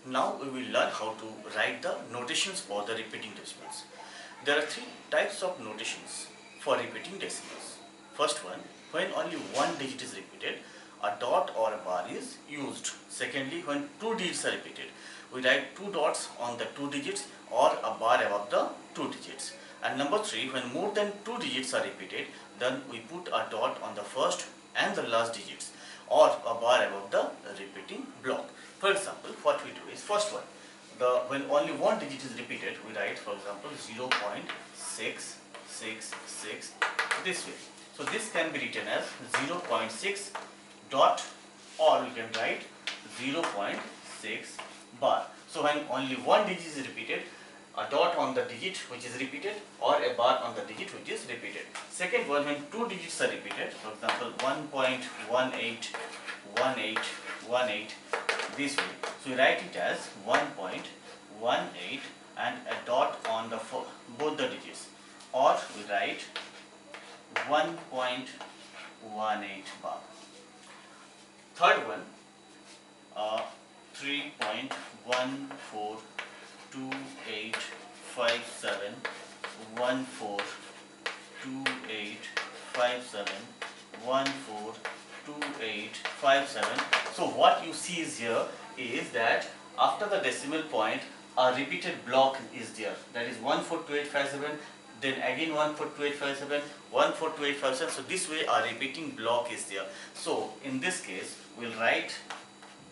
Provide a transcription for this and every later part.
Now we will learn how to write the notations for the repeating decimals. There are three types of notations for repeating decimals. First one, when only one digit is repeated, a dot or a bar is used. Secondly, when two digits are repeated, we write two dots on the two digits or a bar above the two digits. And number three, when more than two digits are repeated, then we put a dot on the first and the last digits or a bar above the repeating block. For example, what we do is, first one, when only one digit is repeated, we write, for example, 0.666 this way. So this can be written as 0.6 dot, or we can write 0.6 bar. So when only one digit is repeated, a dot on the digit which is repeated or a bar on the digit which is repeated. Second one, when two digits are repeated, for example 1.181818 this way. So we write it as 1.18 and a dot on the both the digits, or we write 1.18 bar. Third one, 3.142857142857142857. So what you see is here is that after the decimal point a repeated block is there, that is 142857, then again 142857, 142857. So this way a repeating block is there. So in this case we'll write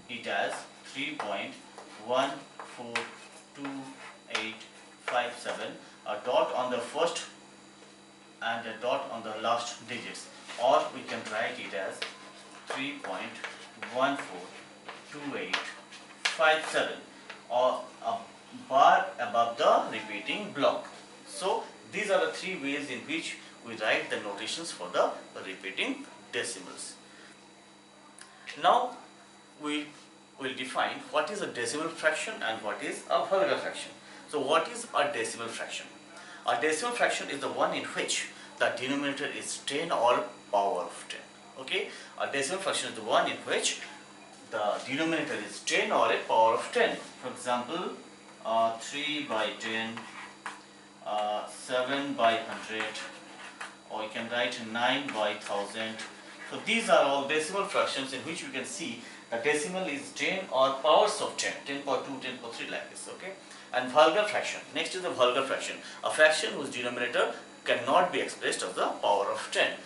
it as 3.142857, a dot on the first and a dot on the last digits, or we can write it as 3.142857, or a bar above the repeating block. So these are the three ways in which we write the notations for the repeating decimals. Now we will define what is a decimal fraction and what is a vulgar fraction. So what is a decimal fraction? A decimal fraction is the one in which the denominator is 10 or power of 10. Okay, a decimal fraction is the one in which the denominator is 10 or a power of 10. For example, 3 by 10, 7 by 100, or you can write 9 by 1000. So these are all decimal fractions in which you can see the decimal is 10 or powers of 10, 10 power 2, 10 power 3, like this. Okay. And vulgar fraction. Next is the vulgar fraction, a fraction whose denominator cannot be expressed as the power of 10.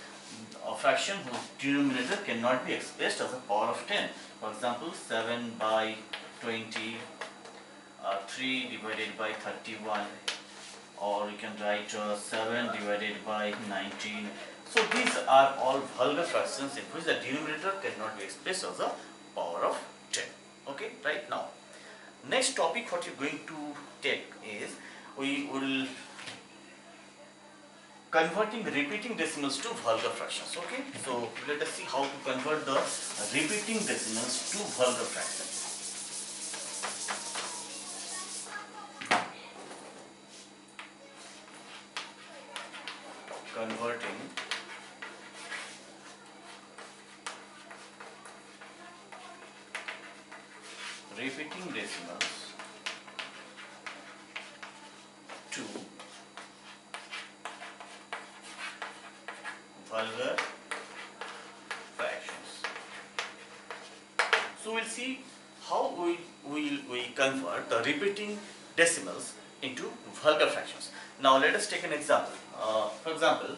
A fraction whose denominator cannot be expressed as a power of 10. For example, 7 by 20, 3 divided by 31, or you can write 7 divided by 19. So these are all vulgar fractions in which the denominator cannot be expressed as a power of 10. Okay, right now. Next topic what you're going to take is, we will converting repeating decimals to vulgar fractions. Okay, so let us see how to convert the repeating decimals to vulgar fractions. Converting repeating decimals to vulgar fractions. So we'll see how we convert the repeating decimals into vulgar fractions. Now let us take an example. For example,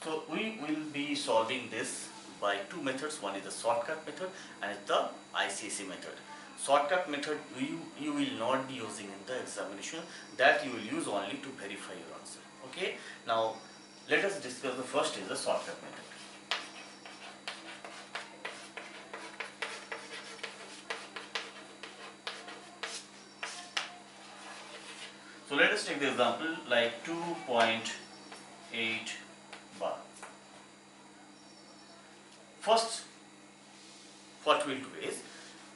so we will be solving this by two methods. One is the shortcut method and the ICSE method. Shortcut method you will not be using in the examination, that you will use only to verify your answer. Okay. Now let us discuss the first is the shortcut method. So let us take the example like 2.8 bar. First, what we'll do is,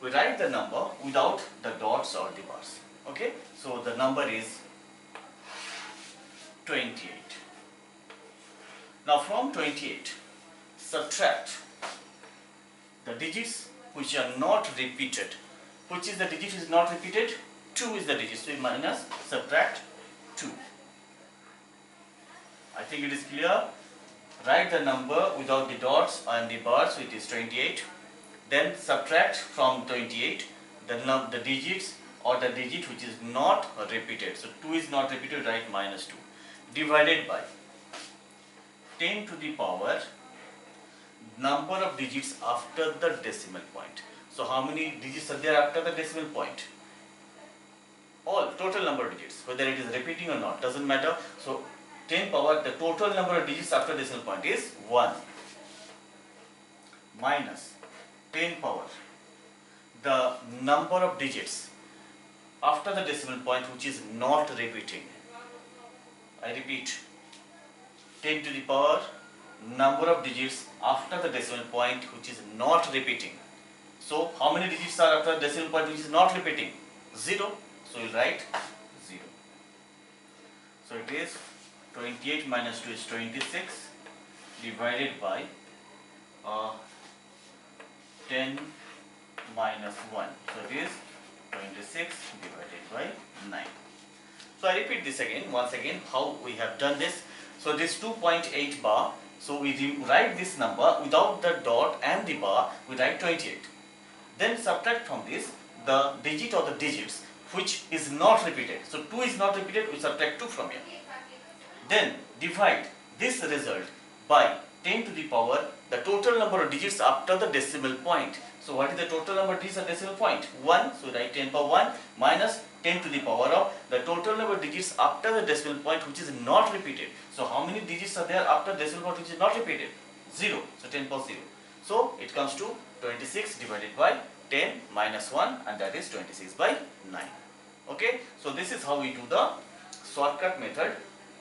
we write the number without the dots or the bars. Okay, so the number is 28. Now from 28, subtract the digits which are not repeated Which is the digit is not repeated? 2 is the digit. So minus, subtract 2. I think it is clear. Write the number without the dots and the bars, so it is 28. Then subtract from 28 the digits or the digit which is not repeated. So 2 is not repeated, write minus 2. Divided by 10 to the power number of digits after the decimal point. So how many digits are there after the decimal point? All, total number of digits, whether it is repeating or not, doesn't matter. So 10 power, the total number of digits after decimal point is 1 minus 10 power the number of digits after the decimal point which is not repeating. I repeat, 10 to the power number of digits after the decimal point which is not repeating. So how many digits are after the decimal point which is not repeating? 0. So we'll write 0. So it is 28 minus 2 is 26 divided by 10 minus 1. So it is 26 divided by 9. So I repeat this again, once again, how we have done this. So this 2.8 bar, so we write this number without the dot and the bar, we write 28. Then subtract from this the digit or the digits which is not repeated. So 2 is not repeated, we subtract 2 from here. Then divide this result by 10 to the power the total number of digits after the decimal point. So what is the total number of digits at decimal point? 1. So write 10 power 1 minus 10 to the power of the total number of digits after the decimal point which is not repeated. So how many digits are there after decimal point which is not repeated? 0. So 10 power 0. So it comes to 26 divided by 10 minus 1, and that is 26 by 9. Okay. So this is how we do the shortcut method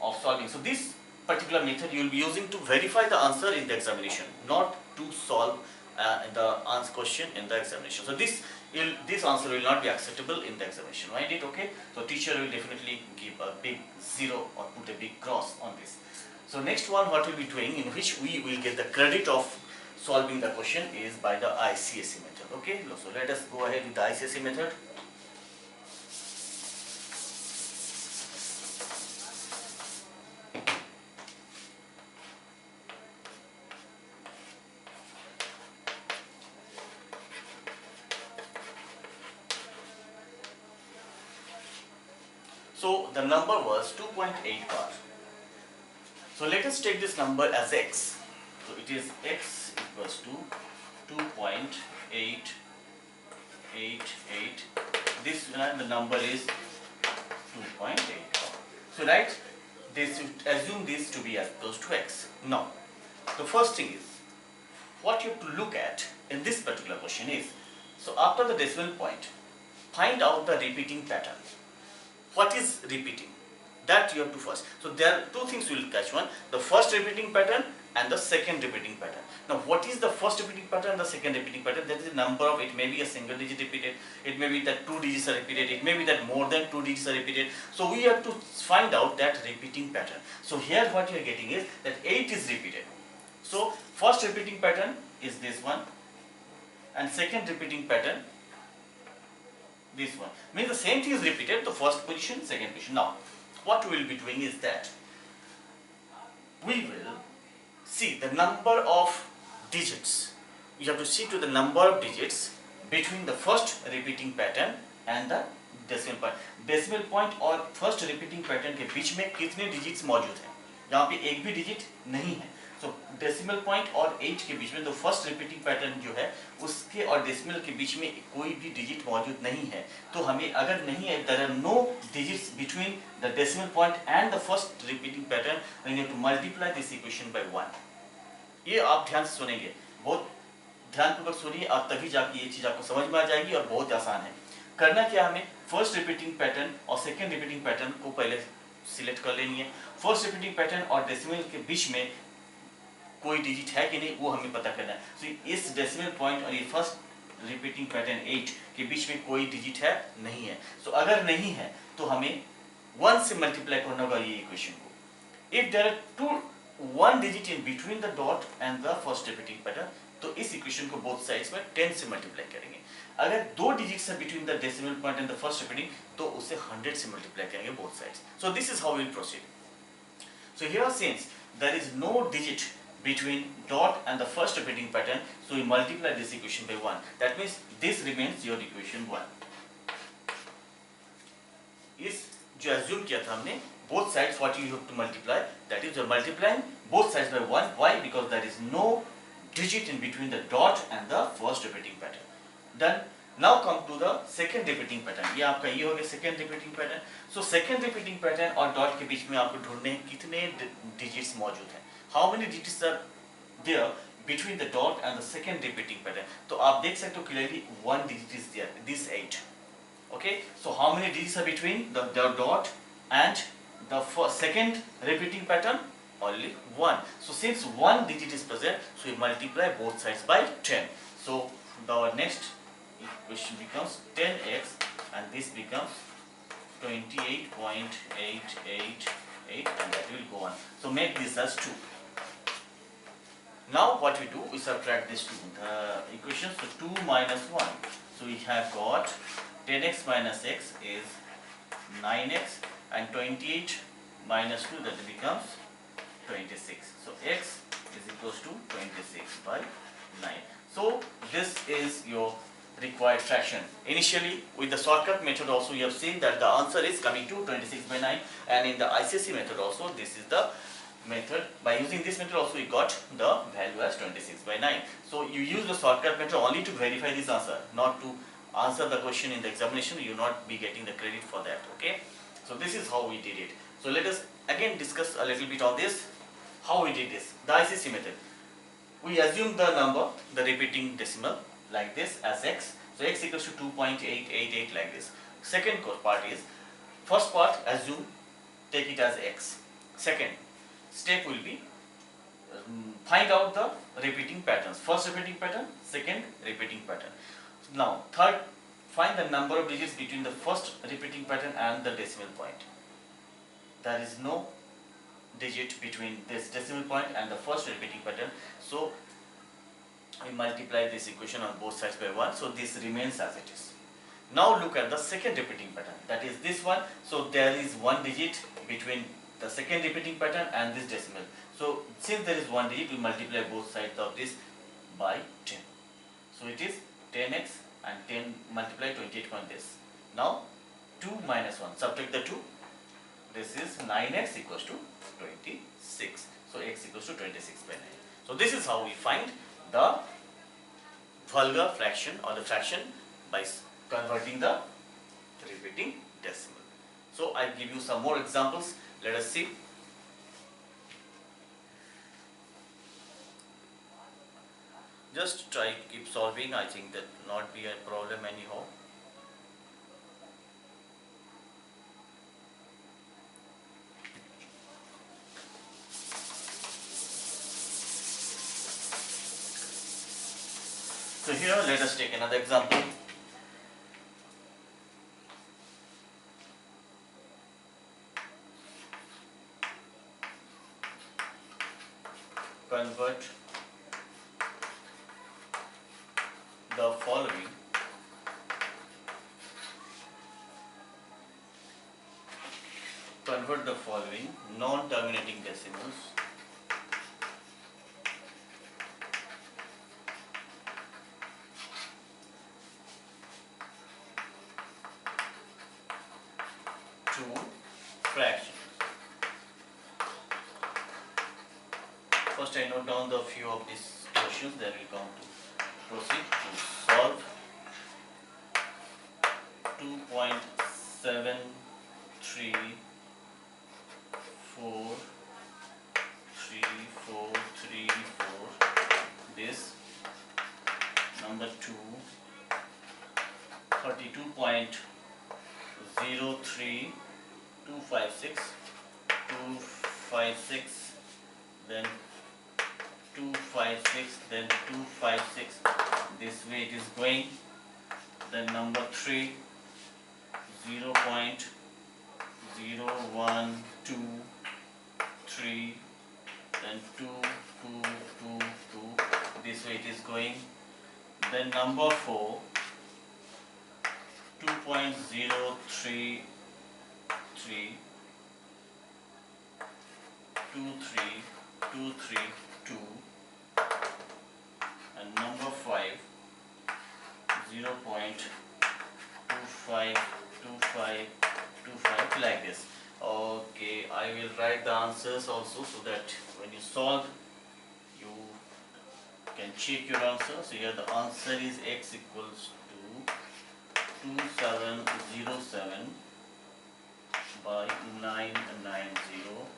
of solving. So this particular method you will be using to verify the answer in the examination, not to solve the answer question in the examination. So this answer will not be acceptable in the examination, right? Okay. So teacher will definitely give a big 0 or put a big cross on this. So next one, what we'll be doing, in which we will get the credit of solving the question, is by the ICSE method. Okay. So let us go ahead with the ICSE method. So the number was 2.8 bar. So let us take this number as x. So it is x equals to 2.888. This the number is 2.8. So right, this assume this to be as close to x. Now the first thing is, what you have to look at in this particular question is, so after the decimal point, find out the repeating pattern. What is repeating? That you have to first. So there are two things we will catch. One, the first repeating pattern and the second repeating pattern. Now what is the first repeating pattern and the second repeating pattern? That is the number of, it may be a single digit repeated, it may be that 2 digits are repeated, it may be that more than 2 digits are repeated. So we have to find out that repeating pattern. So here what you are getting is that 8 is repeated. So first repeating pattern is this one, and second repeating pattern this one. Means the same thing is repeated, the first position, second position. Now what we will be doing is that we will see the number of digits. You have to see to the number of digits between the first repeating pattern and the decimal point. Decimal point और first repeating pattern के बीच में कितने digits मौजूद हैं? यहाँ पे एक भी digit नहीं है. So decimal point और 8 के बीच में तो first repeating pattern जो है उसके और decimal के बीच में कोई भी digit मौजूद नहीं है. तो हमें अगर नहीं है, there are no digits between the decimal point and the first repeating pattern, then you have to multiply this equation by 1. ये आप ध्यान से सुनेंगे, बहुत ध्यानपूर्वक सुनिए, और तभी जाके ये चीज आपको समझ में आ जाएगी और बहुत आसान है. करना क्या, हमें फर्स्ट रिपीटिंग पैटर्न और सेकंड रिपीटिंग पैटर्न को पहले सिलेक्ट कर लेनी है. फर्स्ट रिपीटिंग पैटर्न और डेसिमल के बीच में कोई डिजिट है कि नहीं वो हमें पता करना है. तो इस डेसिमल पॉइंट और ये फर्स्ट रिपीटिंग पैटर्न 8 के बीच में कोई डिजिट है नहीं है. तो अगर नहीं है तो हमें 1 से मल्टीप्लाई करना होगा ये इक्वेशन को. If there are 1 digit in between the dot and the first repeating pattern, तो इस इक्वेशन को बोथ साइड्स में 10 से मल्टीप्लाई करेंगे। अगर 2 डिजिट्स है between the decimal point and the first repeating तो उसे 100 से मल्टीप्लाई करेंगे both sides. So this is how we will proceed. So here since there is no digit between dot and the first repeating pattern, so we multiply this equation by 1. That means this remains your equation 1. इस जो assume किया था हमने both sides what you have to multiply, that is you're multiplying both sides by 1. Why? Because there is no digit in between the dot and the first repeating pattern. Done. Now come to the second repeating pattern. ये आपका ये हो गया second repeating pattern. So second repeating pattern और dot के बीच में आपको ढूंढने हैं कितने digits मौजूद हैं. How many digits are there between the dot and the second repeating pattern? तो आप देख सकते हो clearly one digit is there, this 8. Okay, so how many digits are between the dot and the second repeating pattern? Only 1. So since one digit is present, so we multiply both sides by 10. So the next equation becomes 10x and this becomes 28.888 and that will go on. So make this as 2. Now what we do, we subtract these two equations. So 2 minus 1. So we have got 10x minus x is 9x and 28 minus 2 that becomes 26. So x is equals to 26 by 9. So this is your required fraction. Initially with the shortcut method also you have seen that the answer is coming to 26 by 9, and in the ICSE method also this is the method. By using this method also we got the value as 26 by 9. So you use the shortcut method only to verify this answer, not to answer the question in the examination. You will not be getting the credit for that. Okay, so this is how we did it. So let us again discuss a little bit on this, how we did this. The ICSE method, we assume the number, the repeating decimal like this as x. So x equals to 2.888 like this. Second part is, first part assume, take it as x. Second step will be find out the repeating patterns. First repeating pattern, second repeating pattern. Now third, find the number of digits between the first repeating pattern and the decimal point. There is no digit between this decimal point and the first repeating pattern, so we multiply this equation on both sides by 1. So this remains as it is. Now look at the second repeating pattern, that is this one. So there is one digit between the second repeating pattern and this decimal. So since there is one digit, we multiply both sides of this by 10. So it is 10x and 10 multiply 28 on this. Now 2 minus 1, subtract the 2. This is 9x equals to 26. So x equals to 26 by 9. So this is how we find the vulgar fraction or the fraction by converting the repeating decimal. So I give you some more examples. Let us see. Just try to keep solving. I think that not be a problem anyhow. So here let us take another example. Convert the following non-terminating decimals to fractions. First I note down the few of these questions, then we come to proceed to solve. 2.73434, this number 2, 32.03256, then 256, then 256, this way it is going. Then number 3, 0.0123, then 2222, this way it is going. Then number 4, 2.033 232, and number 5, 0.252525, like this. Okay, I will write the answers also, so that when you solve you can check your answer. So here the answer is x equals to 2707 by 990.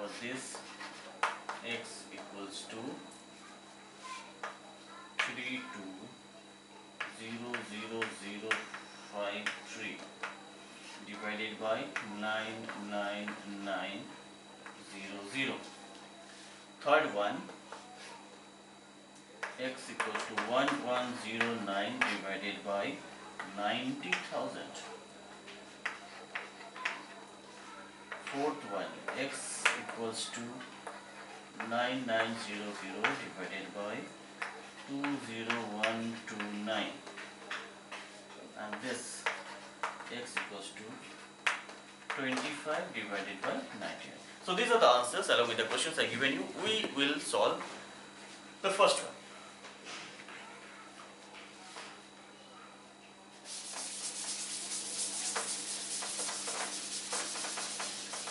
For this, x equals to 32000053 divided by 99900. Third one, x equals to 1109 divided by 90,000. Fourth one, x equals to 9900 divided by 20129, and this x equals to 25 divided by 99. So these are the answers along with the questions I given you. We will solve the first one.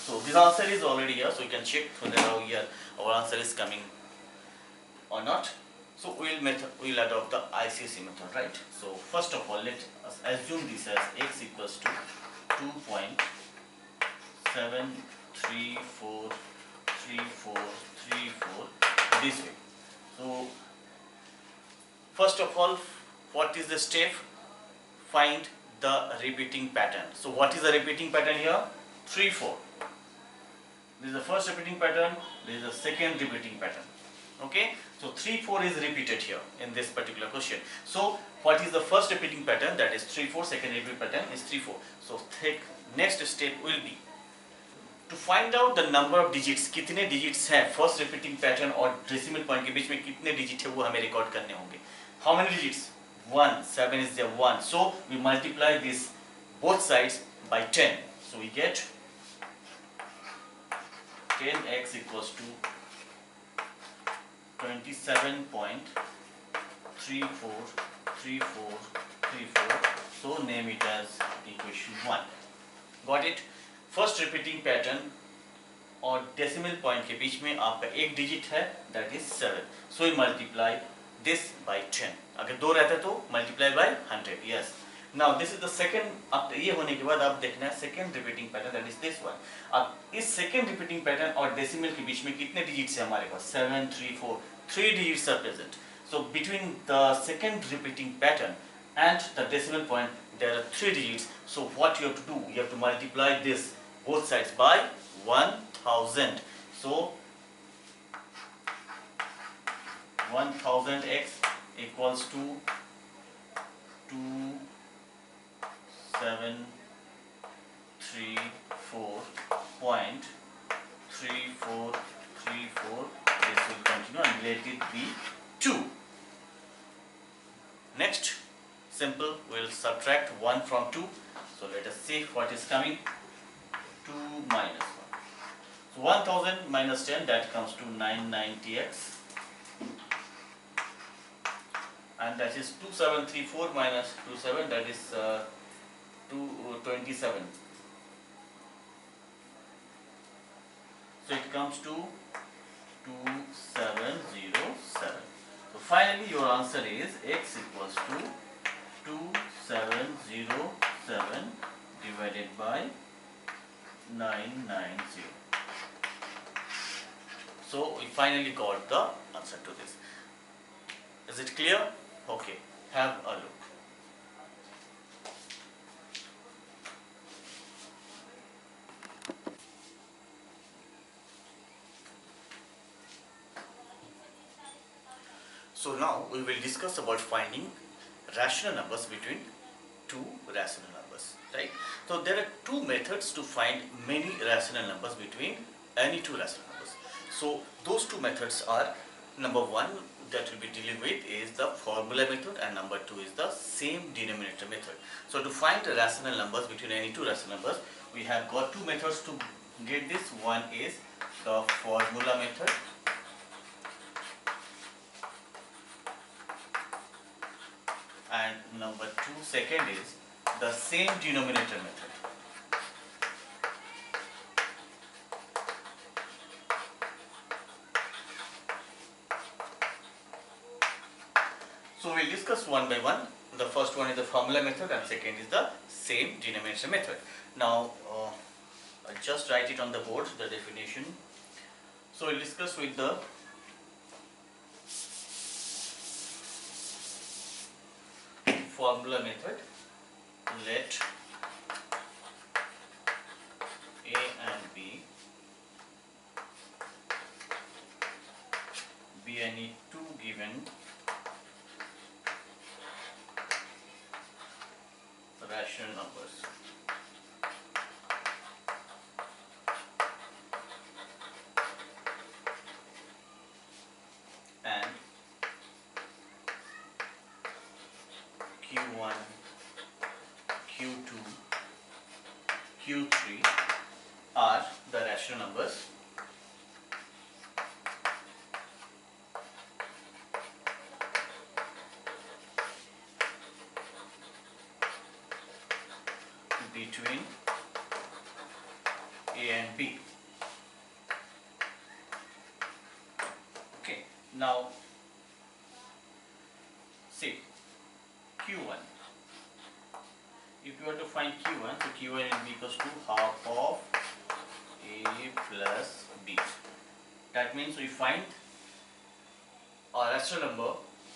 So this answer is already here, so you can check whether here our answer is coming or not. So we'll adopt the ICSE method, right? So first of all, let us assume this as x equals to 2.7343434 this way. So first of all, what is the step? Find the repeating pattern. So what is the repeating pattern here? 3 4. This is the first repeating pattern, this is the second repeating pattern. Okay, so 3 4 is repeated here in this particular question. So what is the first repeating pattern? That is 3 4. Second repeating pattern is 3 4. So next step will be to find out the number of digits. कितने digits हैं first repeating pattern और decimal point के बीच में कितने digit है वो हमें record करने होंगे. How many digits? 1. 7 is there 1. So we multiply this both sides by 10. So we get 10x equals to 27.343434. So name it as equation 1. Got it? First repeating pattern और decimal point के बीच में आपका एक digit है, that is 7. So we multiply this by 10. अगर 2 रहता तो multiply by 100. Yes. Now this is the second. अब ये होने के बाद आप देखना है second repeating pattern, that is this one. अब इस second repeating pattern और decimal के बीच में कितने digits है हमारे पास? 7 3 4. 3 digits are present. So between the second repeating pattern and the decimal point there are 3 digits. So what you have to do? You have to multiply this both sides by 1000. So 1000x equals to 2734.3434. This will continue and let it be 2. Next, simple, we'll subtract 1 from 2. So let us see what is coming. 2 minus 1. So 1000 minus 10, that comes to 990x. And that is 2734 minus 27, that is 227. So it comes to 2707. So finally your answer is x equals to 2707 divided by 990. So we finally got the answer to this. Is it clear? Okay, have a look. So now we will discuss about finding rational numbers between two rational numbers, right? So there are two methods to find many rational numbers between any two rational numbers. So those two methods are, Number one that we'll be dealing with is the formula method, and number two is the same denominator method. So to find the rational numbers between any two rational numbers, we have got two methods to get this. One is the formula method, and number two, second is the same denominator method. So we'll discuss one by one. The first one is the formula method and second is the same denominator method. Now I'll just write it on the board, the definition. So we'll discuss with the formula method. Let A and B be any two given rational numbers. And Q1, Q2, Q3 are the rational numbers between A and B. Okay, now see Q1. If you were to find Q1, so Q1 will be equals to half of A plus B. That means we find a rational number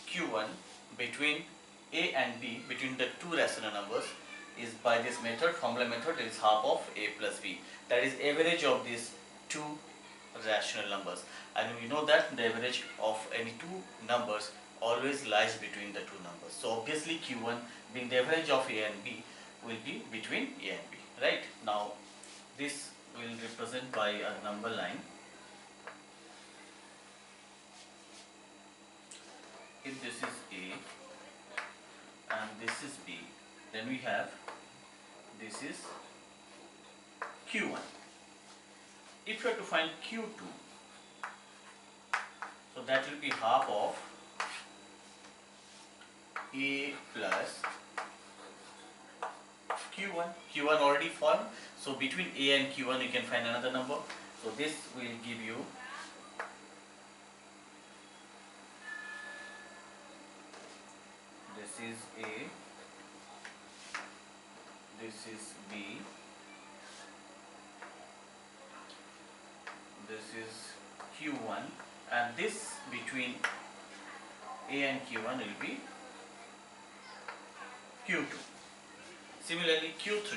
Q1 between A and B, between the two rational numbers, is by this method, formula method, is half of A plus B. That is average of these two rational numbers, and we know that the average of any two numbers always lies between the two numbers. So obviously Q1 being the average of A and B will be between A and B, right? Now this will represent by a number line. If this is A and this is B, then we have this is Q1. If you have to find Q2, so that will be half of A plus Q1. Q1 already formed, so between A and Q1 you can find another number. So this will give you this is A, this is B, this is Q1, and this between A and Q1 will be Q2. Similarly Q3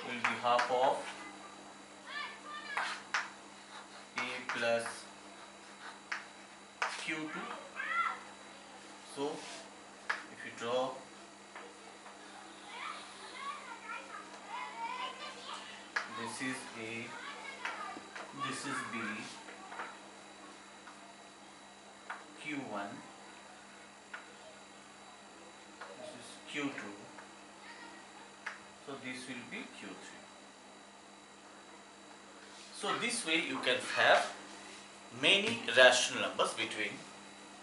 will be half of A plus Q2. So if you draw this is A, this is B, Q1, this is Q2, so this will be Q3. So this way you can have many rational numbers between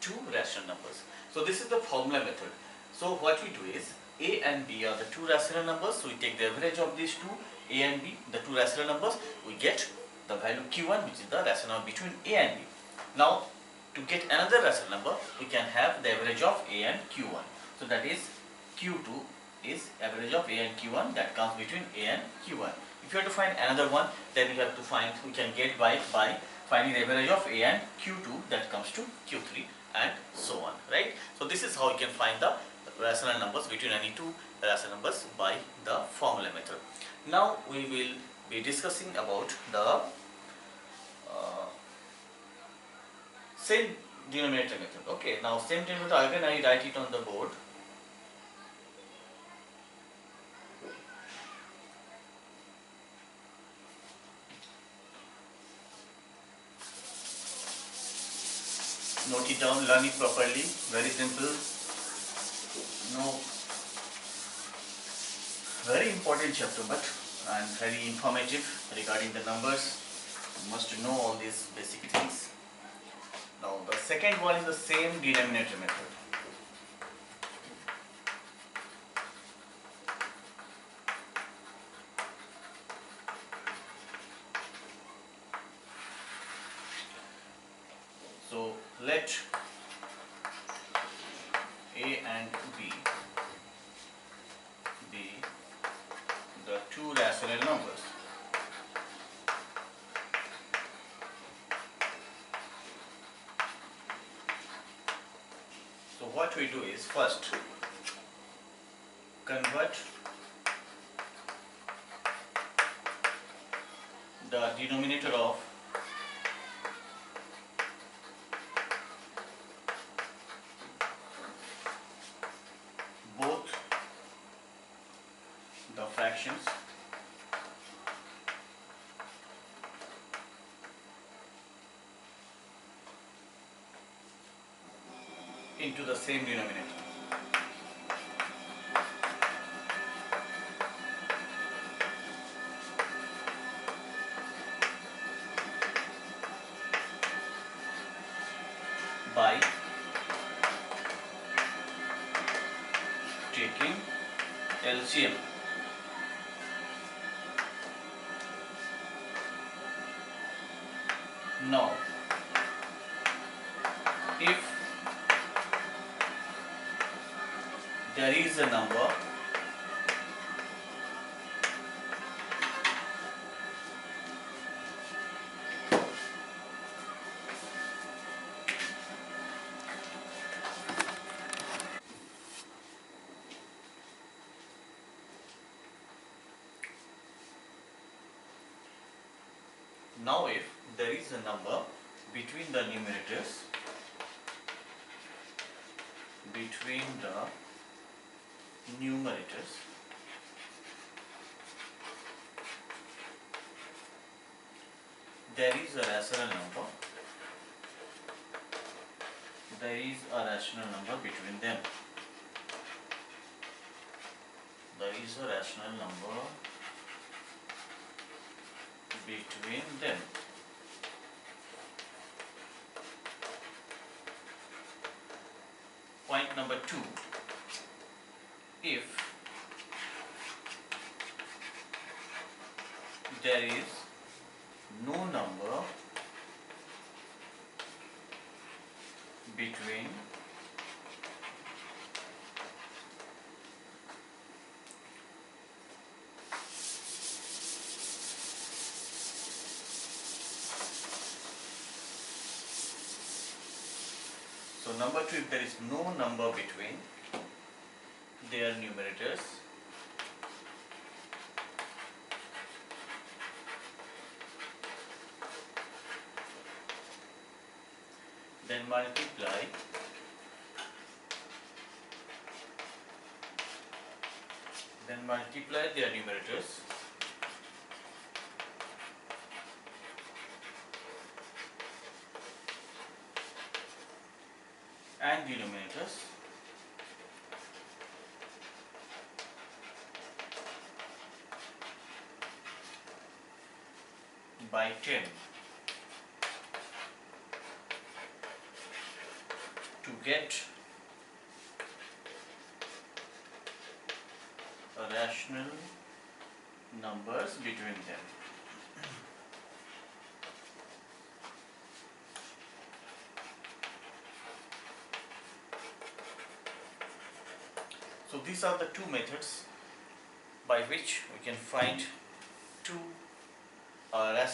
two rational numbers. So this is the formula method. So what we do is A and B are the two rational numbers, so we take the average of these two, A and B, the two rational numbers, we get the value Q1, which is the rational number between A and B. Now to get another rational number, we can have the average of A and Q1. So that is Q2 is average of A and Q1, that comes between A and Q1. If you have to find another one, then we have to find, we can get by finding the average of A and Q2, that comes to Q3, and so on, right? So this is how you can find the rational numbers between any two rational numbers by the formula method. Now we will be discussing about the same denominator method. Okay, now same denominator, again I write it on the board. Note it down, learn it properly. Very simple. No, very important chapter, but and very informative regarding the numbers. You must know all these basic things. Now the second one is the same denominator method. So let A and B be the two rational numbers. So what we do is first convert the denominator of both the fractions into the same denominator. By taking LCM. Now, if there is a number now if there is a number between the numerators, there is a rational number, between them. There is a rational number between them. Point number 2, if there is no number between so number 2, if there is no number between their numerators, then multiply their numerators and denominators by 10 to get rational numbers between them. So these are the two methods by which we can find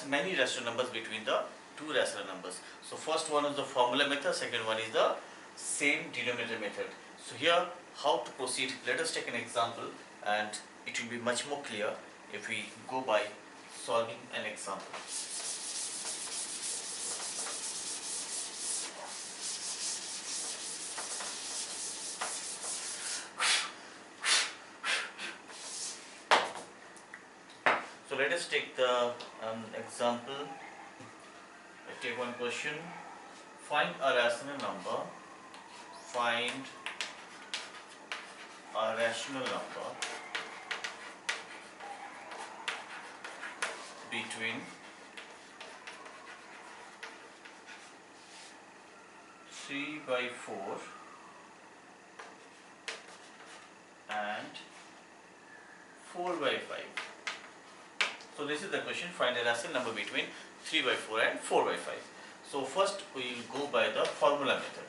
many rational numbers between the two rational numbers. So first one is the formula method, second one is the same denominator method. So here how to proceed, let us take an example and it will be much more clear if we go by solving an example. So let us take the example. I take one question. find a rational number, find a rational number between 3/4 and 4/5. So this is the question, find a rational number between 3/4 and 4/5. So first we will go by the formula method.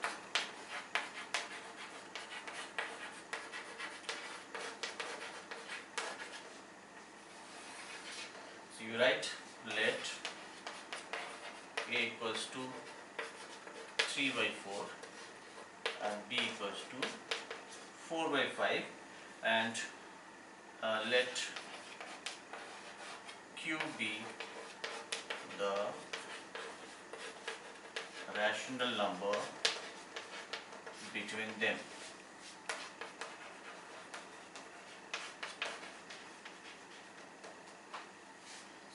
So you write let a equals to 3/4 and b equals to 4/5 and let q be the rational number between them.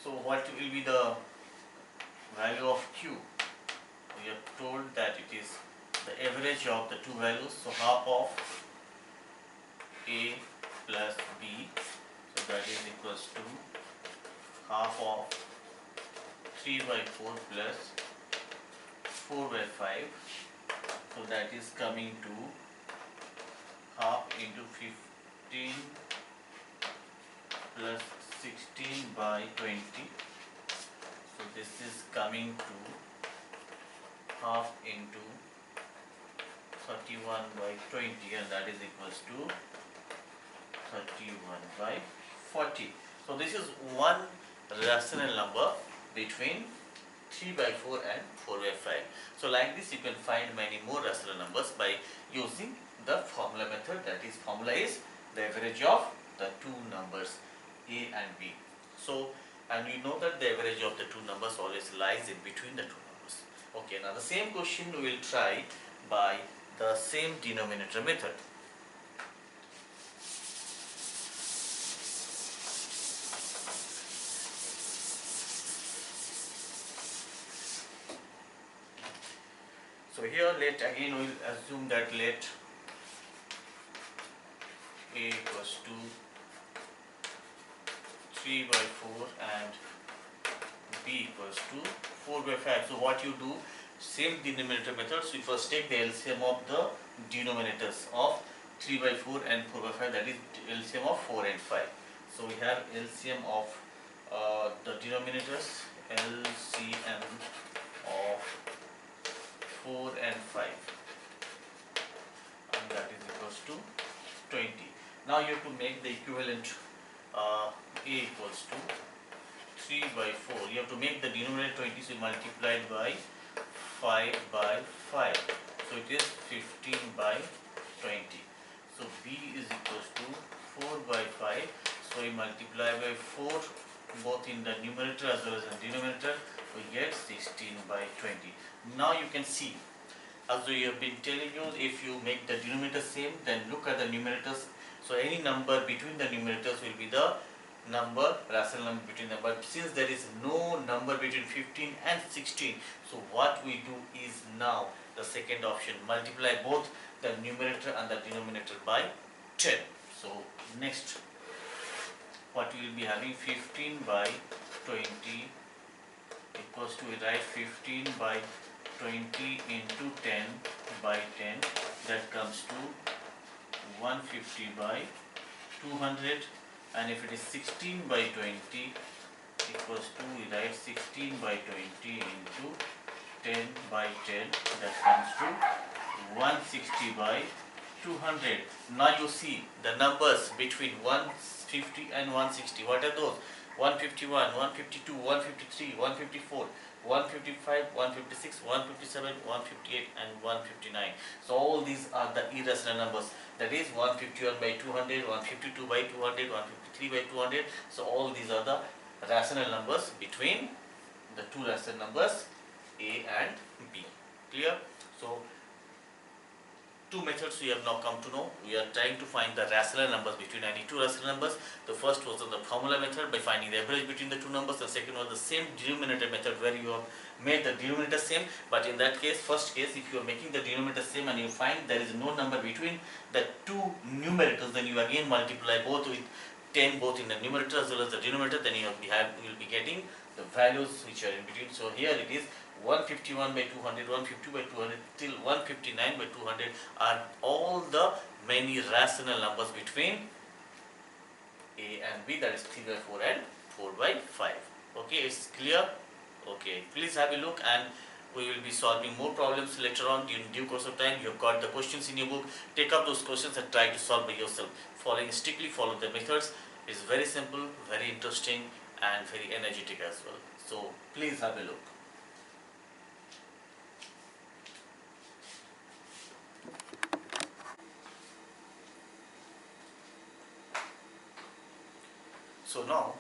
So what will be the value of q? We are told that it is the average of the two values, so half of a plus b, so that is equals to half of 3/4 plus 4/5, so that is coming to half into 15 plus 16/20, so this is coming to half into 31/20, and that is equals to 31/40. So this is one rational number between 3/4 and 4/5. So like this you can find many more rational numbers by using the formula method. That is, formula is the average of the two numbers a and b. So, and you know that the average of the two numbers always lies in between the two numbers. Okay, now the same question we will try by the same denominator method. So here let again we will assume that let a equals to 3/4 and b equals to 4/5. So what you do, same denominator method. So you first take the LCM of the denominators of 3/4 and 4/5, that is LCM of 4 and 5. So we have LCM of the denominators, LCM of 4 and 5, and that is equals to 20. Now you have to make the equivalent a equals to 3/4. You have to make the denominator 20, so you multiply it by 5/5. So it is 15/20. So b is equals to 4/5. So we multiply by 4 both in the numerator as well as in denominator. We get 16/20. Now you can see, as we have been telling you, if you make the denominator same, then look at the numerators. So any number between the numerators will be the number, rational number between them. But since there is no number between 15 and 16, so what we do is now the second option, multiply both the numerator and the denominator by 10. So next, what we will be having, 15/20 equals to, we write 15/20 into 10/10, that comes to 150/200, and if it is 16/20 equals to, we write 16/20 into 10/10, that comes to 160/200. Now you see the numbers between 150 and 160. What are those? 151, 152, 153, 154, 155, 156, 157, 158 and 159. So all these are the irrational numbers. That is 151/200, 152/200, 153/200. So all these are the rational numbers between the two rational numbers a and b. Clear? So two methods we have now come to know. We are trying to find the rational numbers between any two rational numbers. The first was the formula method by finding the average between the two numbers. The second was the same denominator method where you have made the denominator same, but in that case, first case, if you are making the denominator same and you find there is no number between the two numerators, then you again multiply both with 10 both in the numerator as well as the denominator, then you will be getting the values which are in between. So here it is 151 by 200, 150 by 200 till 159 by 200 are all the many rational numbers between A and B, that is 3 by 4 and 4 by 5. Okay, it's clear? Okay, please have a look, and we will be solving more problems later on in due course of time. You have got the questions in your book. Take up those questions and try to solve by yourself. Strictly follow the methods. It's very simple, very interesting and very energetic as well. So please have a look. So now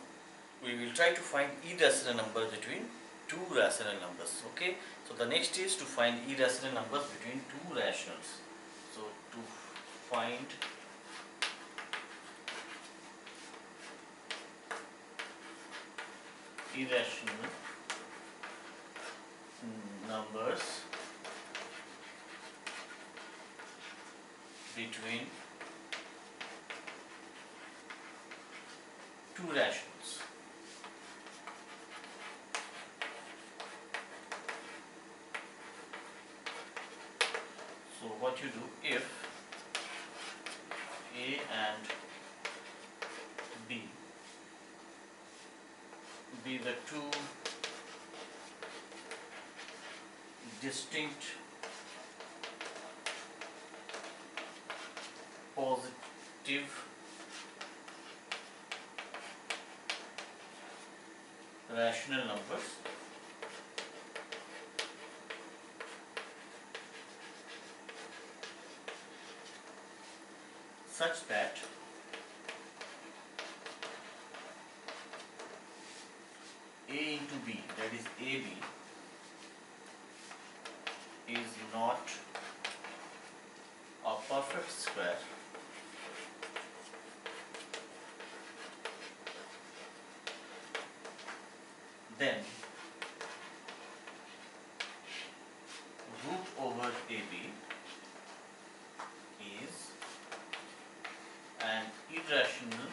we will try to find irrational numbers between two rational numbers. Okay, so the next is to find irrational numbers between two rationals. So to find irrational numbers between two rationals. So what you do, if A and B be the two distinct positive rational numbers, such that A into B, that is AB, is not a perfect square, then root over AB is an irrational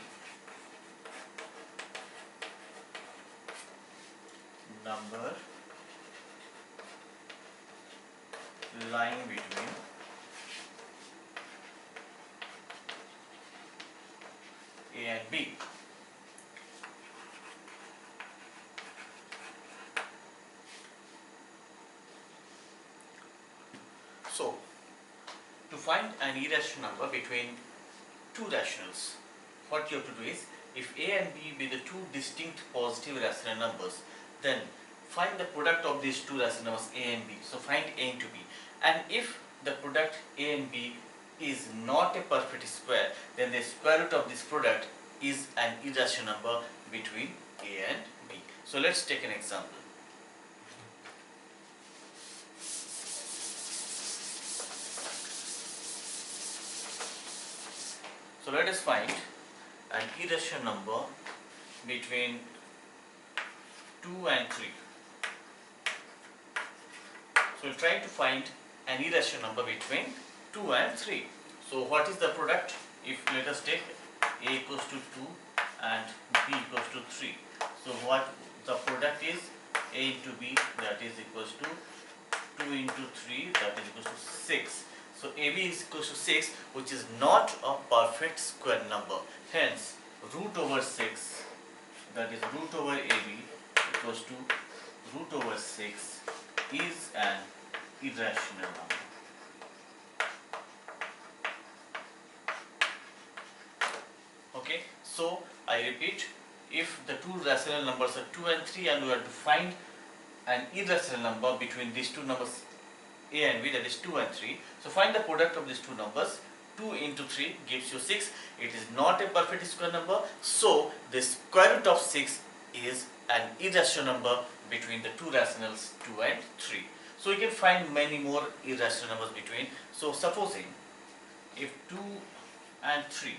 number lying between A and B. So, to find an irrational number between two rationals, what you have to do is, if A and B be the two distinct positive rational numbers, then find the product of these two rational numbers A and B. So find A into B. And if the product A and B is not a perfect square, then the square root of this product is an irrational number between A and B. So let's take an example. So let us find an irrational number between 2 and 3. So we'll try to find an irrational number between 2 and 3. So what is the product? If let us take A equals to 2 and B equals to 3. So what the product is, A into B, that is equals to 2 into 3, that is equals to 6. So AB is equals to 6, which is not a perfect square number. Hence, root over 6, that is root over AB equals to root over 6 is an irrational number. Okay, so I repeat, if the two rational numbers are 2 and 3 and we have to find an irrational number between these two numbers A and B, that is 2 and 3. So find the product of these two numbers. 2 into 3 gives you 6. It is not a perfect square number. So the square root of 6 is an irrational number between the two rationals 2 and 3. So we can find many more irrational numbers between. So supposing if 2 and 3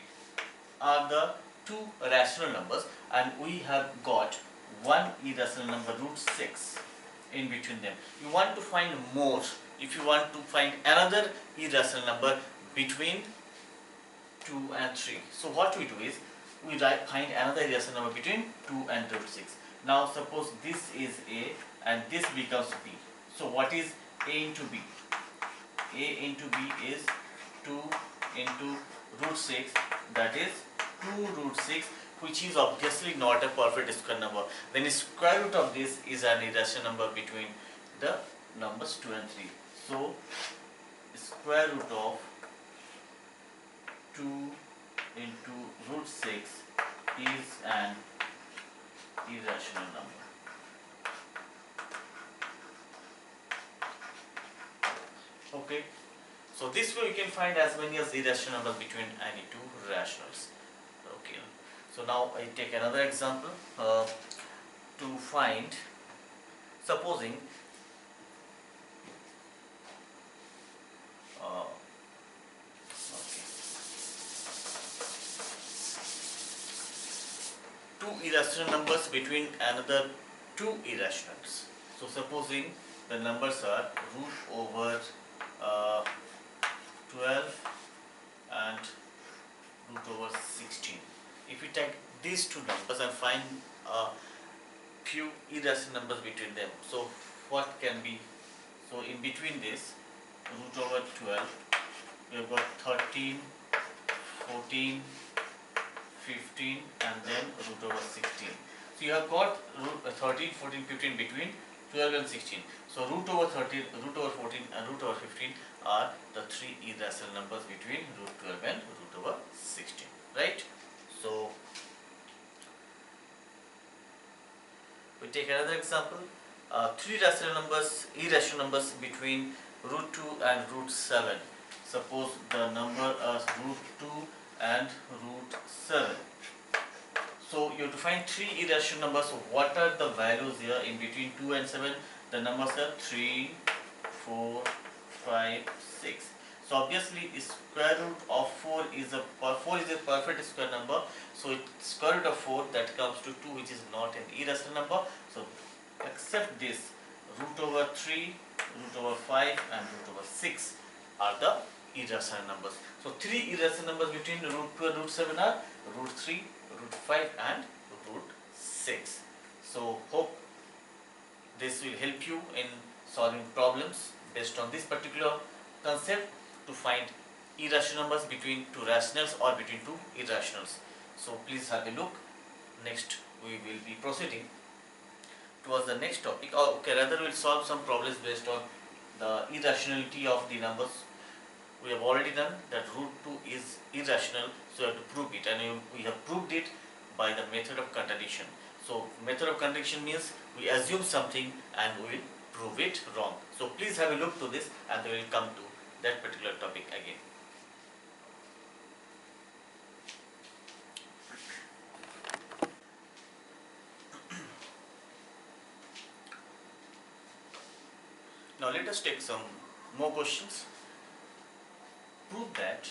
are the two rational numbers and we have got one irrational number root 6 in between them. You want to find more, if you want to find another irrational number between 2 and 3. So what we do is, we find another irrational number between 2 and root 6. Now suppose this is A and this becomes B. So what is A into B? A into B is 2 into root 6, that is 2 root 6, which is obviously not a perfect square number. Then the square root of this is an irrational number between the numbers 2 and 3. So square root of 2 into root 6 is an irrational number. Okay, so this way you can find as many as irrational numbers between any two rationals. Okay, so now I take another example to find, supposing two irrational numbers between another two irrationals. So supposing the numbers are root over 12 and root over 16. If we take these two numbers and find a few irrational numbers between them, so what can be? So in between this root over 12, we have got 13, 14, 15 and then root over 16. So you have got 13, 14, 15 between 12 and 16. So root over 13, root over 14 and root over 15 are the three irrational numbers between root 12 and root over 16, right? So we take another example, three irrational numbers between root 2 and root 7. Suppose the number is root 2 and root 7. So you have to find three irrational numbers. So what are the values here in between 2 and 7? The numbers are 3, 4, 5, 6. So obviously square root of 4 is a perfect square number. So square root of 4, that comes to 2, which is not an irrational number. So except this, root over 3, root over 5 and root over 6 are the irrational numbers. So three irrational numbers between root 2 and root 7 are root 3, root 5 and root 6. So hope this will help you in solving problems based on this particular concept to find irrational numbers between two rationals or between two irrationals. So please have a look. Next we will be proceeding towards the next topic, or rather we will solve some problems based on the irrationality of the numbers. We have already done that root 2 is irrational, so we have to prove it, and we have proved it by the method of contradiction. So method of contradiction means we assume something and we will prove it wrong. So please have a look to this and we will come to that particular topic again. Now let us take some more questions. Prove that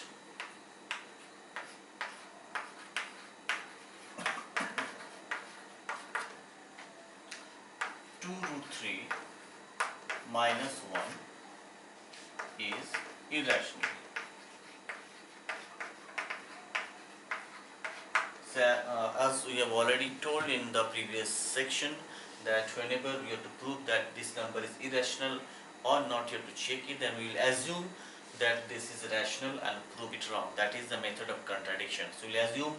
2 root 3 minus 1 is irrational. So, as we have already told in the previous section, that whenever you have to prove that this number is irrational or not, you have to check it, then we will assume that this is rational and prove it wrong. That is the method of contradiction. So we will assume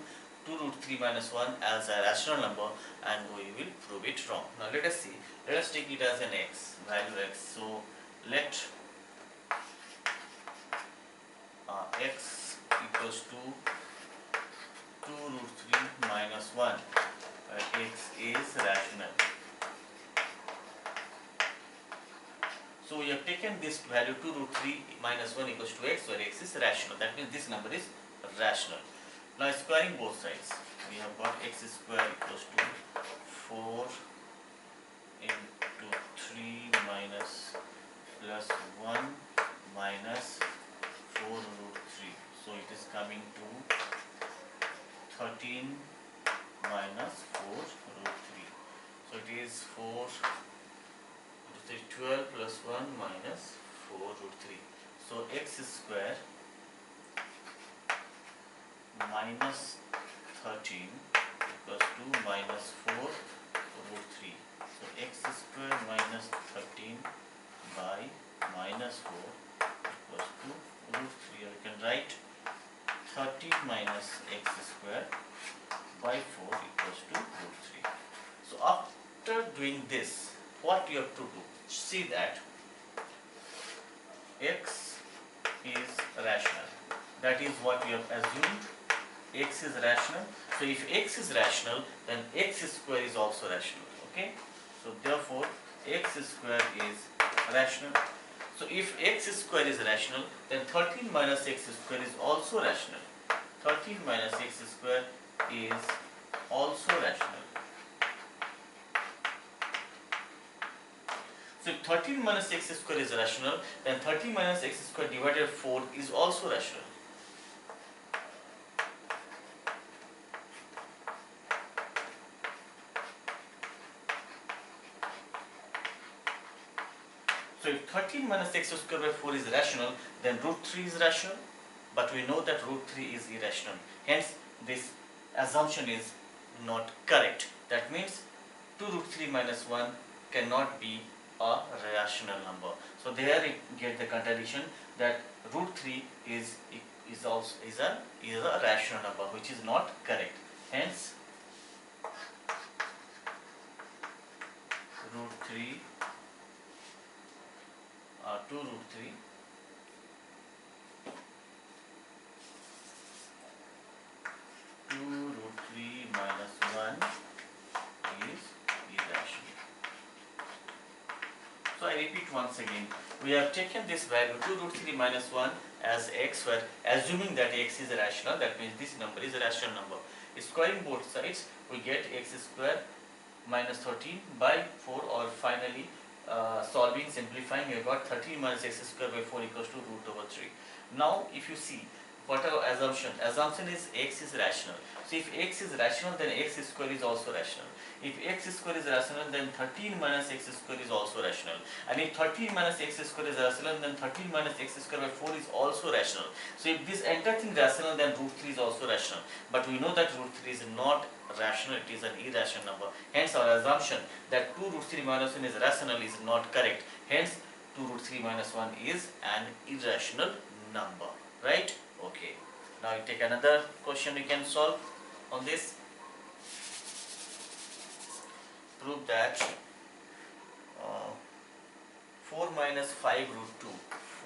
2 root 3 minus 1 as a rational number and we will prove it wrong. Now let us see. Let us take it as an x, value x. So let x equals to 2 root 3 minus 1, x is rational. So we have taken this value 2 root 3 minus 1 equals to x, where x is rational. That means this number is rational. Now squaring both sides, we have got x square equals to 4 into 3 minus plus 1 minus 4 root 3. 13 minus 4 root 3. So it is 4, it is 12 plus 1 minus 4 root 3. So x square minus 13 equals to minus 4 root 3. So x square minus 13 by minus 4 equals to root 3. Or you can write 13 minus x square by 4 equals to root 3. So after doing this, what you have to do? See that x is rational. That is what we have assumed. X is rational. So if x is rational, then x square is also rational. Okay. So therefore, x square is rational. So if x square is rational, then 13 minus x square is also rational. 13 minus x square is also rational. So if 13 minus x square is rational, then 13 minus x square divided 4 is also rational. So if 13 minus x square by 4 is rational, then root 3 is rational, but we know that root 3 is irrational. Hence, this assumption is not correct. That means 2 root 3 minus 1 cannot be a rational number. So there we get the contradiction that root 3 is a rational number, which is not correct. Hence, root 3 2 root 3 2 root 3 minus 1 is irrational. So I repeat once again, we have taken this value 2 root 3 minus 1 as x, where assuming that x is rational, that means this number is a rational number. Squaring both sides, we get x square minus 13 by 4, or finally solving, simplifying, you have got 13 minus x square by 4 equals to root over 3. Now if you see, what our assumption? Assumption is x is rational. So if x is rational, then x square is also rational. If x square is rational, then 13 minus x square is also rational. And if 13 minus x square is rational, then 13 minus x square by 4 is also rational. So if this entire thing rational, then root 3 is also rational. But we know that root 3 is not rational, it is an irrational number. Hence our assumption that 2 root 3 minus 1 is rational is not correct. Hence 2 root 3 minus 1 is an irrational number. Right? Okay. Now you take another question we can solve on this. Prove that 4 minus 5 root 2.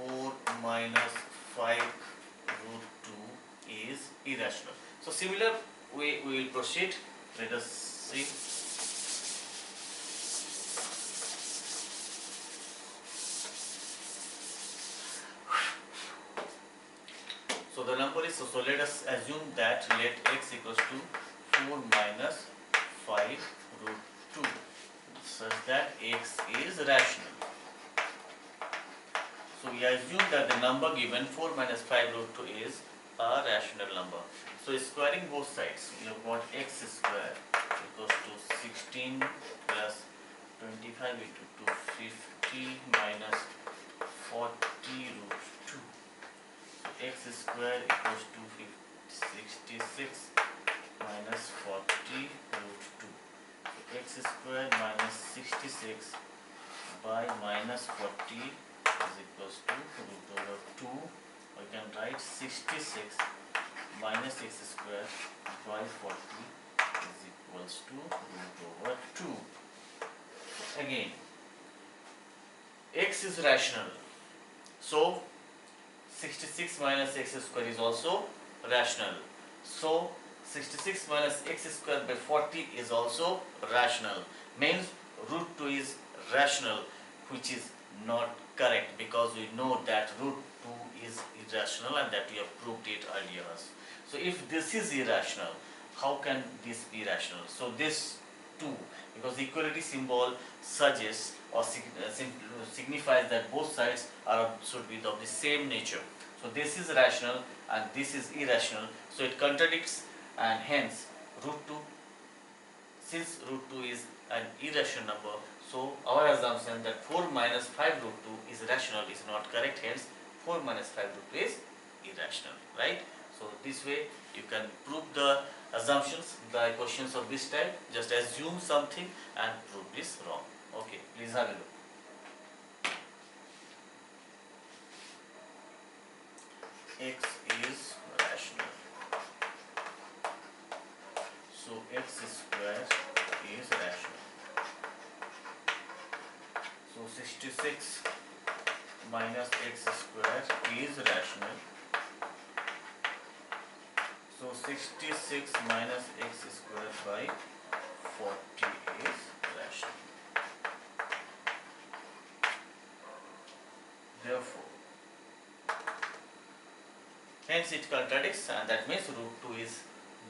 4 minus 5 root 2 is irrational. So similar way we will proceed. Let us see. So the number is, so let us assume that let x equals to 4 minus 5 root 2 such that x is rational. So we assume that the number given 4 minus 5 root 2 is a rational number. So squaring both sides, you have got x square equals to 16 plus 25 into 250 minus 40 root 2. X square equals to 66 minus 40 root 2. So x square minus 66 by minus 40 is equals to root over 2. We can write 66 minus x square by 40 is equals to root over 2. So again, x is rational. So 66 minus x square is also rational. So 66 minus x square by 40 is also rational. Means root 2 is rational, which is not correct, because we know that root 2 is irrational and that we have proved it earlier. So if this is irrational, how can this be rational? So this 2, because the equality symbol suggests or signifies that both sides should be of the same nature. So this is rational and this is irrational. So it contradicts and hence root 2, since root 2 is an irrational number, so our assumption that 4 minus 5 root 2 is rational is not correct, hence 4 minus 5 root 2 is irrational, right? So this way you can prove the assumptions by questions of this type. Just assume something and prove this wrong. Okay, please have a look. X is rational. So x square is rational. So 66 minus x square is rational. So 66 minus x square by 40 is rational. Therefore, hence it contradicts, and that means root 2 is,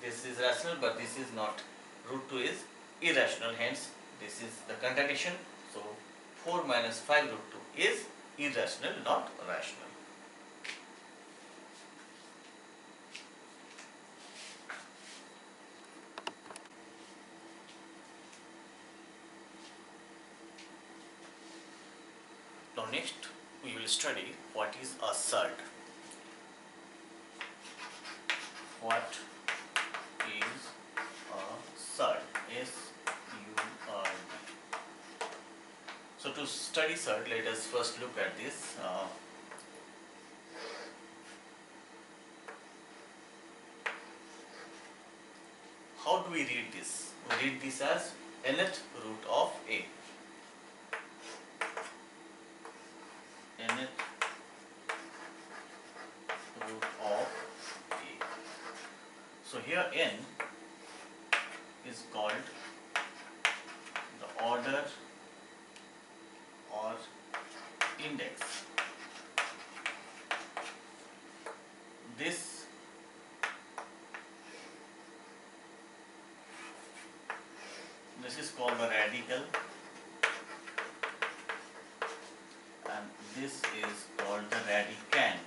this is rational but this is not, root 2 is irrational, hence this is the contradiction. So 4 minus 5 root 2 is irrational, not rational. Now next we will study what is a surd. What is a surd? S-U-R-D. So to study surd, let us first look at this. How do we read this? We read this as nth root of a. Nth root of a. So here n is called the order or index. This is called the radical, and this is called the radicand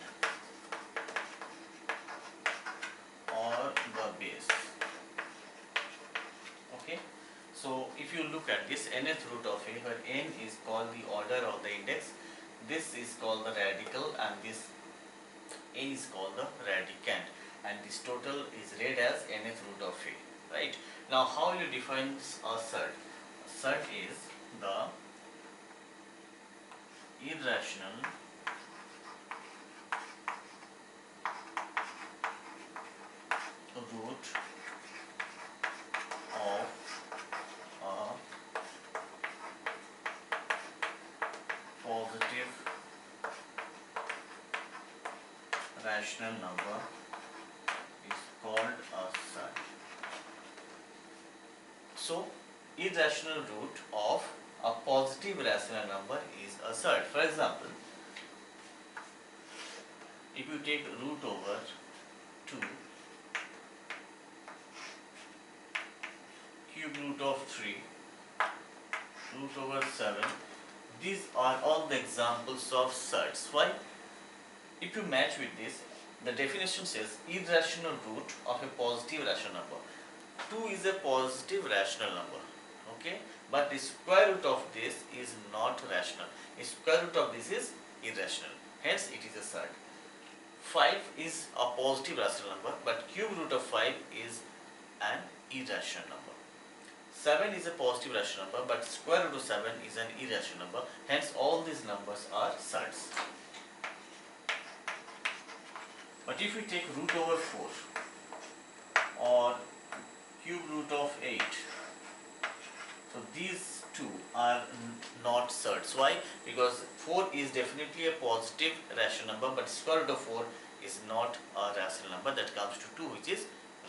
or the base. Okay, so if you look at this nth root of a, where n is called the order or the index, this is called the radical and this a is called the radicand, and this total is read as nth root of a, right? Now how will you define a surd? A surd is the irrational root of a positive rational number is called a surd. So irrational root of a positive rational number is a surd. For example, if you take root over 2, cube root of 3, root over 7, these are all the examples of surds. Why? If you match with this, the definition says irrational root of a positive rational number. 2 is a positive rational number, okay, but the square root of this is not rational. The square root of this is irrational, hence it is a surd. 5 is a positive rational number, but cube root of 5 is an irrational number. 7 is a positive rational number, but square root of 7 is an irrational number, hence all these numbers are surds. But if we take root over 4 or cube root of 8, so these two are not surds. Why? Because 4 is definitely a positive rational number, but square root of 4 is not a rational number, that comes to 2, which is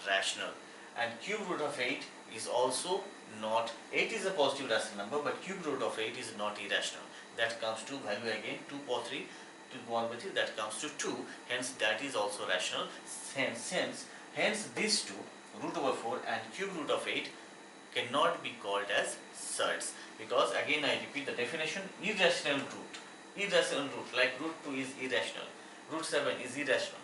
rational. And cube root of 8 is also not, 8 is a positive rational number, but cube root of 8 is not irrational, that comes to value again 2 power 3 to 1 by 3, that comes to 2, hence that is also rational. Hence these two, root over 4 and cube root of 8, cannot be called as surds, because again I repeat the definition, irrational root, like root 2 is irrational, root 7 is irrational,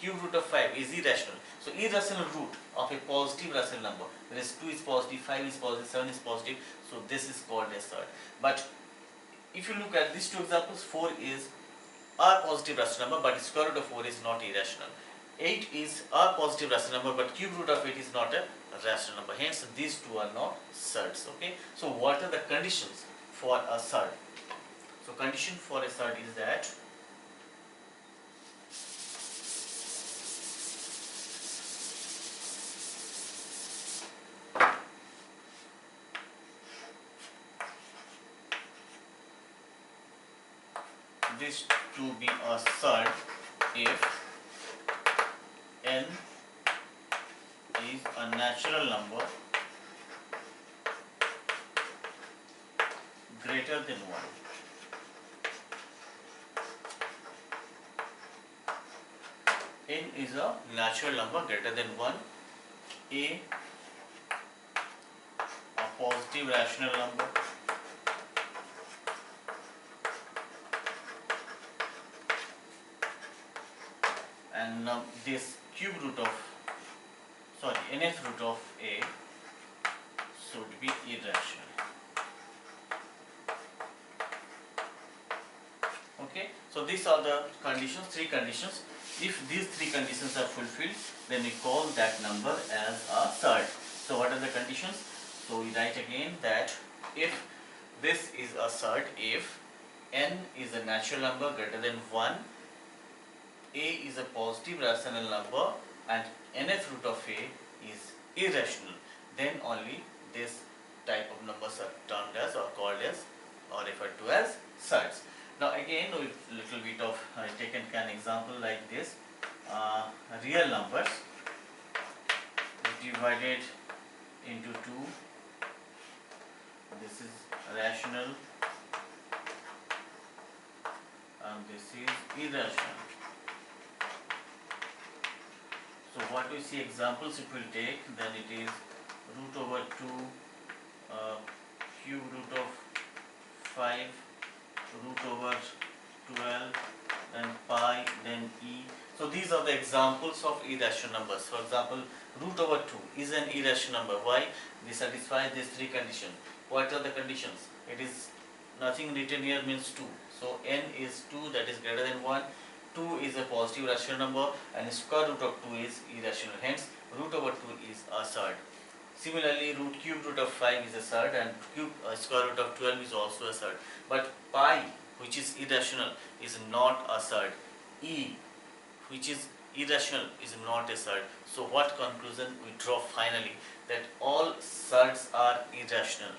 cube root of 5 is irrational. So irrational root of a positive rational number, that is 2 is positive, 5 is positive, 7 is positive, so this is called a surd. But if you look at these two examples, 4 is a positive rational number but square root of 4 is not irrational. 8 is a positive rational number but cube root of 8 is not a rational number. Hence these two are not surds. Okay. So what are the conditions for a surd? So condition for a surd is that this to be a surd if n is a natural number greater than 1. N is a natural number greater than 1. A positive rational number. And now this cube root of, nth root of A should be irrational. Okay, so these are the conditions, three conditions. If these three conditions are fulfilled, then we call that number as a surd. So what are the conditions? So we write again that if this is a surd, if n is a natural number greater than 1, A is a positive rational number and nth root of A is irrational, then only this type of numbers are termed as or called as or referred to as surds. Now again with little bit of taken an example like this, real numbers divided into 2, this is rational and this is irrational. So what we see examples if we will take, then it is root over 2, cube root of 5, root over 12, then pi, then e. So these are the examples of irrational numbers. For example, root over 2 is an irrational number. Why? They satisfy these three conditions. What are the conditions? It is nothing written here means 2. So n is 2, that is greater than 1. 2 is a positive rational number and square root of 2 is irrational. Hence root over 2 is a surd. Similarly, cube root of 5 is a surd and square root of 12 is also a surd. But pi, which is irrational, is not a surd. E, which is irrational, is not a surd. So what conclusion we draw finally? That all surds are irrational.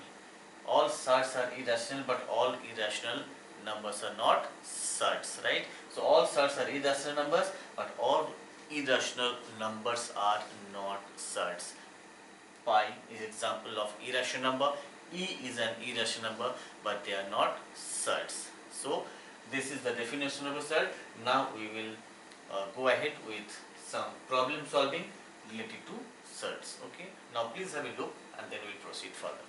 All surds are irrational, but all irrational numbers are not surds, right? So all surds are irrational numbers, but all irrational numbers are not surds. Pi is example of irrational number, E is an irrational number, but they are not surds. So this is the definition of a surd. Now we will go ahead with some problem solving related to surds. Okay. Now please have a look and then we will proceed further.